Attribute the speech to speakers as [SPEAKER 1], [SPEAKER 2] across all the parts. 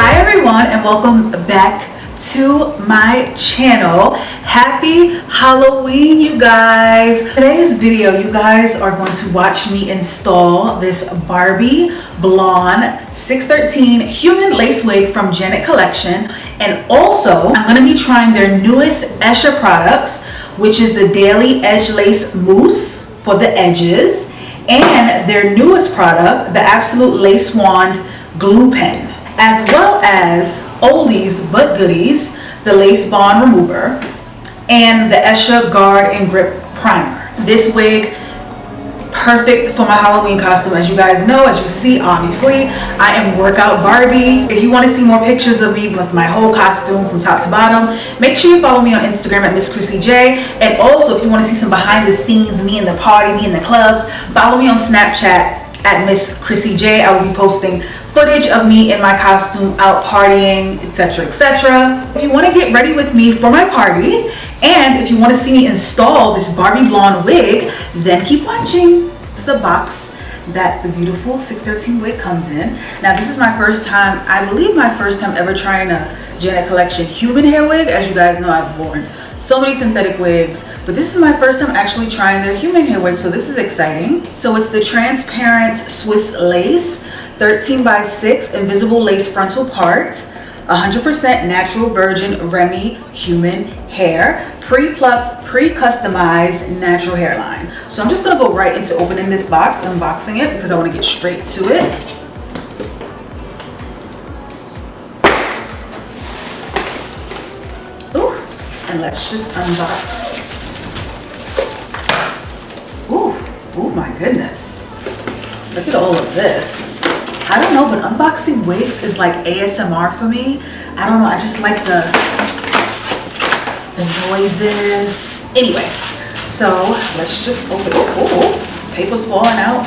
[SPEAKER 1] Hi everyone, and welcome back to my channel. Happy Halloween, you guys. Today's video, you guys are going to watch me install this Barbie blonde 613 human lace wig from Janet Collection. And also, I'm going to be trying their newest ESHA products, which is the Daily Edge Lace Mousse for the edges, and their newest product, the Absolute Lace Wand Glue Pen, as well as oldies but goodies, the Lace Bond Remover, and the ESHA Guard and Grip Primer. This wig, perfect for my Halloween costume. As you guys know, as you see, obviously, I am Workout Barbie. If you want to see more pictures of me with my whole costume from top to bottom, make sure you follow me on Instagram at Miss Chrissy J. And also, if you want to see some behind the scenes, me in the party, me in the clubs, follow me on Snapchat at Miss Chrissy J. I will be posting footage of me in my costume out partying, etc., etc. If you want to get ready with me for my party, and if you want to see me install this Barbie blonde wig, then keep watching. It's the box that the beautiful 613 wig comes in. Now this is my first time, I believe my first time ever trying a Janet Collection human hair wig. As you guys know, I've worn so many synthetic wigs, but this is my first time actually trying their human hair wig, so this is exciting. So it's the transparent Swiss lace, 13 by 6 invisible lace frontal part, 100% natural virgin Remy human hair, pre-plucked, pre-customized natural hairline. So I'm just gonna go right into opening this box, unboxing it, because I want to get straight to it. Ooh, and let's just unbox. Ooh, oh my goodness. Look at all of this. I don't know, but unboxing wigs is like ASMR for me. I don't know, I just like the noises. Anyway, so let's just open it. Oh, paper's falling out.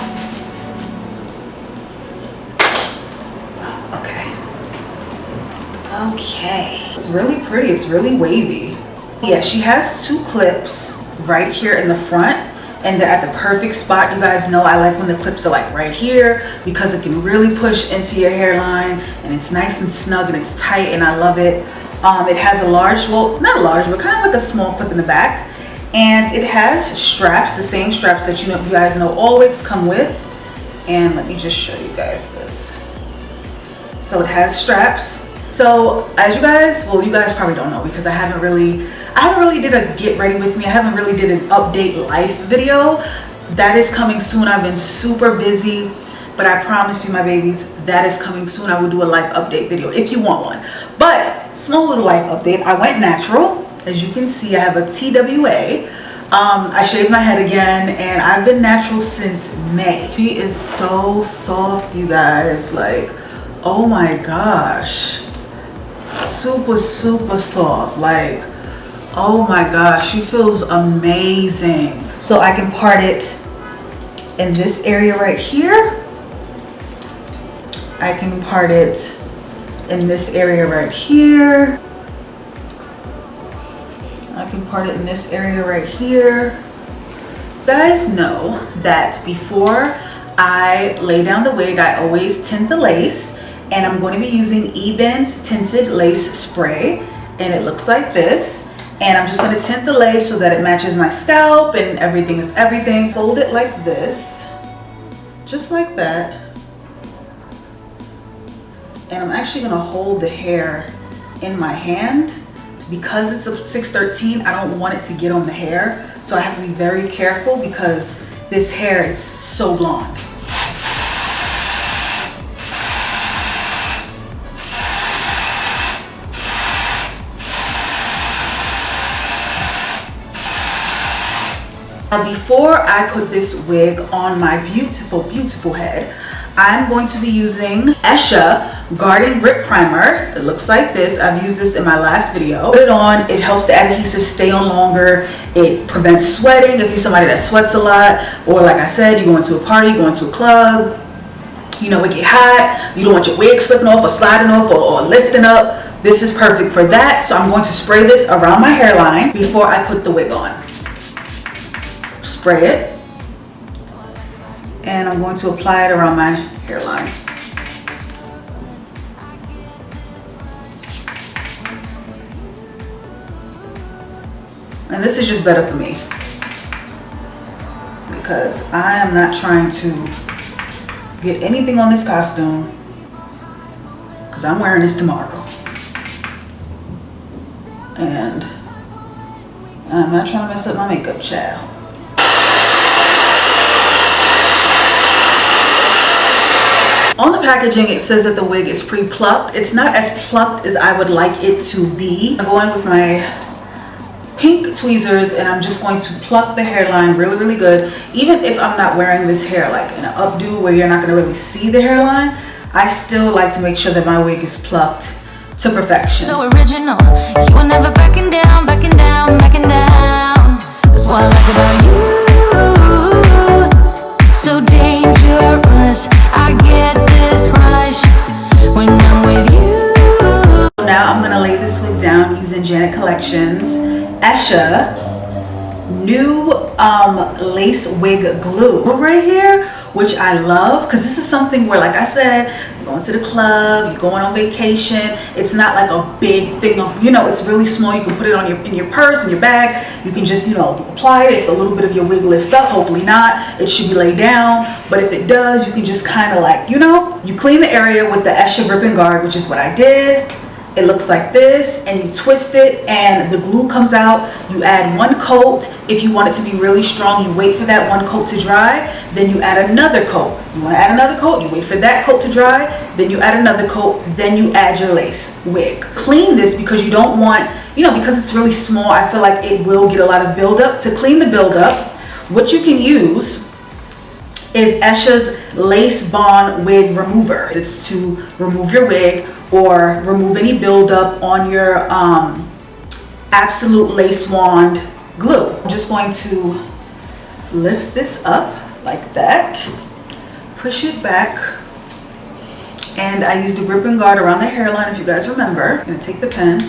[SPEAKER 1] Okay, it's really pretty, it's really wavy. Yeah, she has two clips right here in the front, and they're at the perfect spot. You guys know I like when the clips are like right here, because it can really push into your hairline, and it's nice and snug and it's tight, and I love it. It has a large, well, not a large, but kind of like a small clip in the back, and it has straps, the same straps that you guys know all wigs come with. And let me just show you guys this. So it has straps. So as you guys, well, you guys probably don't know, because I haven't really did a get ready with me. I haven't really did an update life video. That is coming soon. I've been super busy, but I promise you, my babies, that is coming soon. I will do a life update video if you want one. But small little life update. I went natural. As you can see, I have a TWA. I shaved my head again, and I've been natural since May. She is so soft, you guys. Like, oh my gosh. Super, super soft. Like, oh my gosh, she feels amazing. So I can part it in this area right here. I can part it in this area right here. I can part it in this area right here. You guys know that before I lay down the wig, I always tint the lace, and I'm going to be using Eben's tinted lace spray, and it looks like this. And I'm just going to tint the lace so that it matches my scalp and everything is everything. Fold it like this, just like that. And I'm actually going to hold the hair in my hand. Because it's a 613, I don't want it to get on the hair. So I have to be very careful, because this hair is so blonde. Now, before I put this wig on my beautiful, beautiful head, I'm going to be using ESHA Guard and Grip Primer. It looks like this. I've used this in my last video. Put it on. It helps the adhesive stay on longer. It prevents sweating if you're somebody that sweats a lot, or like I said, you go into a party, go into a club, you know, it get hot, you don't want your wig slipping off or sliding off or lifting up. This is perfect for that. So I'm going to spray this around my hairline before I put the wig on. Spray it. And I'm going to apply it around my hairline. And this is just better for me, because I am not trying to get anything on this costume, because I'm wearing this tomorrow. And I'm not trying to mess up my makeup, child. On the packaging, it says that the wig is pre-plucked. It's not as plucked as I would like it to be. I'm going with my pink tweezers, and I'm just going to pluck the hairline really, really good. Even if I'm not wearing this hair like in an updo where you're not gonna really see the hairline, I still like to make sure that my wig is plucked to perfection.
[SPEAKER 2] So original, you were never backing down, backing down, backing down. That's what I like about you. So dangerous, I get this rush when I'm with you.
[SPEAKER 1] Now I'm gonna lay this wig down using Janet Collections ESHA new lace wig glue right here, which I love, because this is something where, like I said, you're going to the club, you're going on vacation. It's not like a big thing of, you know, it's really small. You can put it on in your purse, in your bag. You can just, you know, apply it. If a little bit of your wig lifts up, hopefully not, it should be laid down. But if it does, you can just kind of like, you know, you clean the area with the ESHA grip and guard, which is what I did. It looks like this, and you twist it and the glue comes out. You add one coat. If you want it to be really strong, you wait for that one coat to dry, then you add another coat. You want to add another coat, you wait for that coat to dry, then you add another coat, then you add your lace wig. Clean this, because you don't want, you know, because it's really small, I feel like it will get a lot of buildup. To clean the buildup, what you can use is ESHA's Lace Wand Wig Remover. It's to remove your wig or remove any buildup on your Absolute Lace Wand glue. I'm just going to lift this up like that, push it back, and I use the grip and guard around the hairline, if you guys remember. I'm gonna take the pen.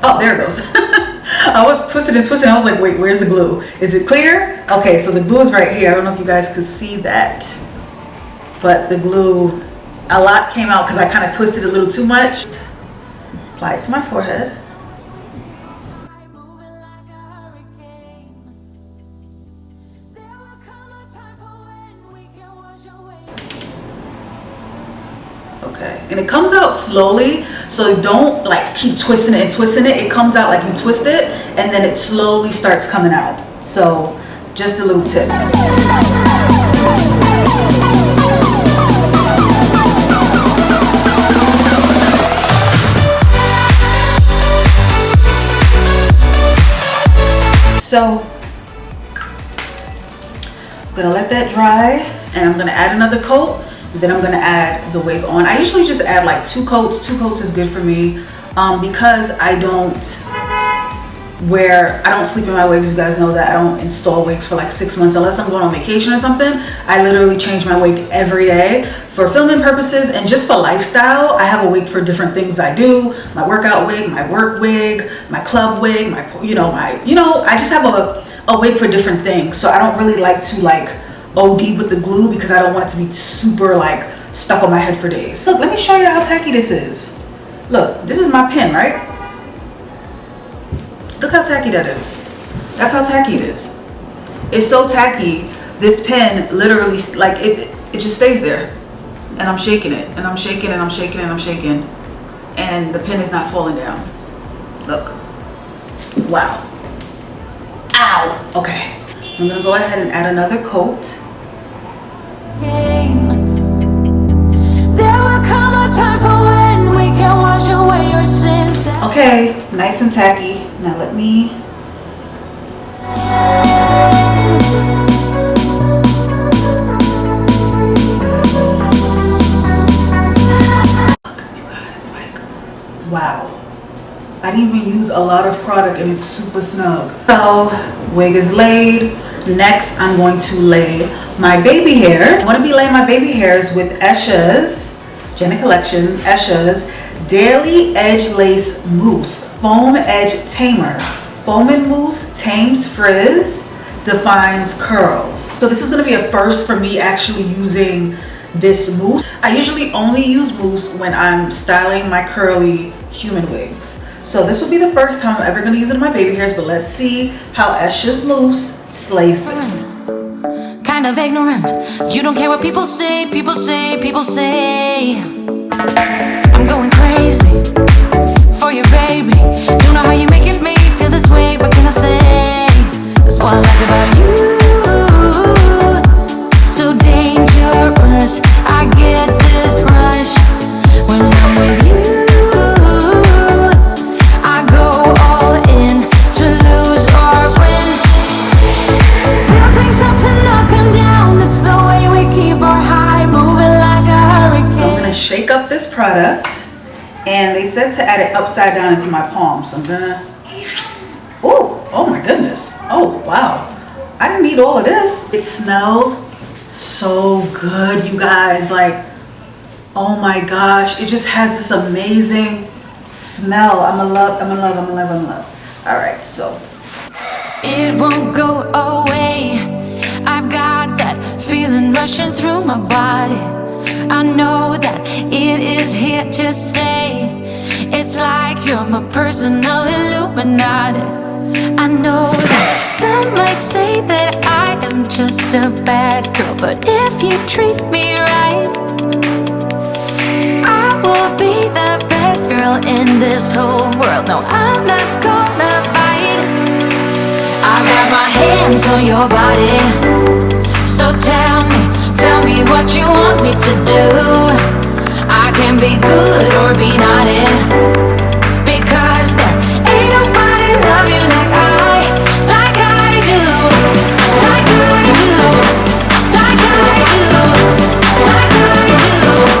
[SPEAKER 1] Oh, there it goes. I was twisting and twisting. I was like, wait, where's the glue? Is it clear? Okay, so the glue is right here. I don't know if you guys could see that, but the glue, a lot came out because I kind of twisted a little too much. Apply it to my forehead. Okay, and it comes out slowly, so don't like keep twisting it and twisting it. It comes out like you twist it, and then it slowly starts coming out. So just a little tip. So I'm gonna let that dry, and I'm gonna add another coat. Then I'm gonna add the wig on. I usually just add like 2 coats. 2 coats is good for me, because I don't sleep in my wigs. You guys know that I don't install wigs for like 6 months unless I'm going on vacation or something. I literally change my wig every day for filming purposes and just for lifestyle. I have a wig for different things I do. My workout wig, my work wig, my club wig, I just have a wig for different things. So I don't really like to like OD with the glue, because I don't want it to be super like stuck on my head for days. Look, let me show you how tacky this is. Look, this is my pen, right? Look how tacky that is. That's how tacky it is. It's so tacky, this pen literally, like it just stays there. And I'm shaking it, and I'm shaking, and I'm shaking, and I'm shaking, and the pen is not falling down. Look. Wow. Ow. Okay. I'm gonna go ahead and add another coat. Okay, nice and tacky. Now let me. You guys, like, wow. I didn't even use a lot of product and it's super snug. So, wig is laid. Next, I'm going to lay my baby hairs. I want to be laying my baby hairs with ESHA's, Janet Collection, ESHA's Daily Edge Lace Mousse Foam Edge Tamer. Foam and mousse tames frizz, defines curls. So this is gonna be a first for me actually using this mousse. I usually only use mousse when I'm styling my curly human wigs. So this will be the first time I'm ever gonna use it in my baby hairs, but let's see how ESHA's mousse slays this.
[SPEAKER 2] Kind of ignorant. You don't care what people say, people say, people say. I'm going crazy for you, baby. Don't know how you're making me feel this way. What can I say? That's what I like about you. So dangerous. I get this rush when I'm with you. I go all in to lose or win. Real things up to knock 'em down. It's the way we keep our high moving like a hurricane.
[SPEAKER 1] I'm gonna shake up this product, and they said to add it upside down into my palm. So I'm gonna, oh my goodness. Oh, wow. I didn't need all of this. It smells so good, you guys. Like, oh my gosh. It just has this amazing smell. I'm in love, I'm in love, I'm in love, I'm in love. All right, so.
[SPEAKER 2] It won't go away. I've got that feeling rushing through my body. I know that it is here to stay. It's like you're my personal Illuminati. I know that some might say that I am just a bad girl, but if you treat me right, I will be the best girl in this whole world. No, I'm not gonna fight. I've got my hands on your body. So tell me what you want me to do. I can be good or be naughty, because there ain't nobody love you like I do, like I do, like I do, like I do, like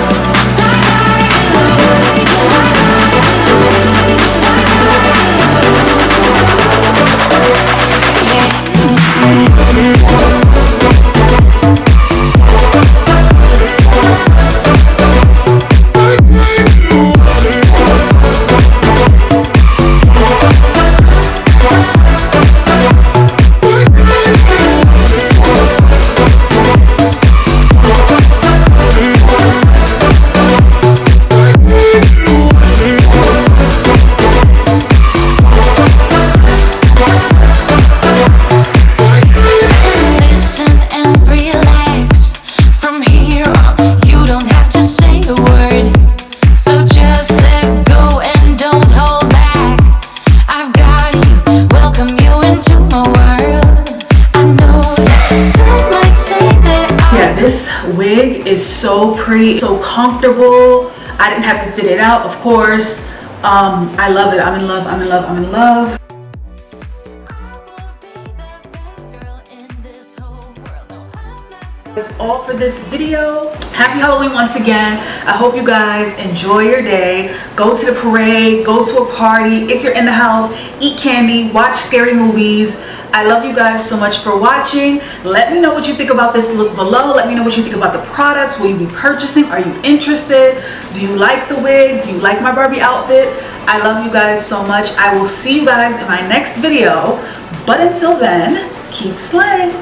[SPEAKER 1] wig is so pretty, so comfortable. I didn't have to fit it out, of course. I love it. I'm in love, I'm in love, I'm in love. That's all for this video. Happy Halloween once again. I hope you guys enjoy your day. Go to the parade, go to a party. If you're in the house, eat candy, watch scary movies. I love you guys so much for watching. Let me know what you think about this look below. Let me know what you think about the products. Will you be purchasing? Are you interested? Do you like the wig? Do you like my Barbie outfit? I love you guys so much. I will see you guys in my next video. But until then, keep slaying.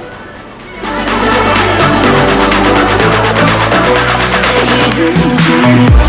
[SPEAKER 2] Thank you.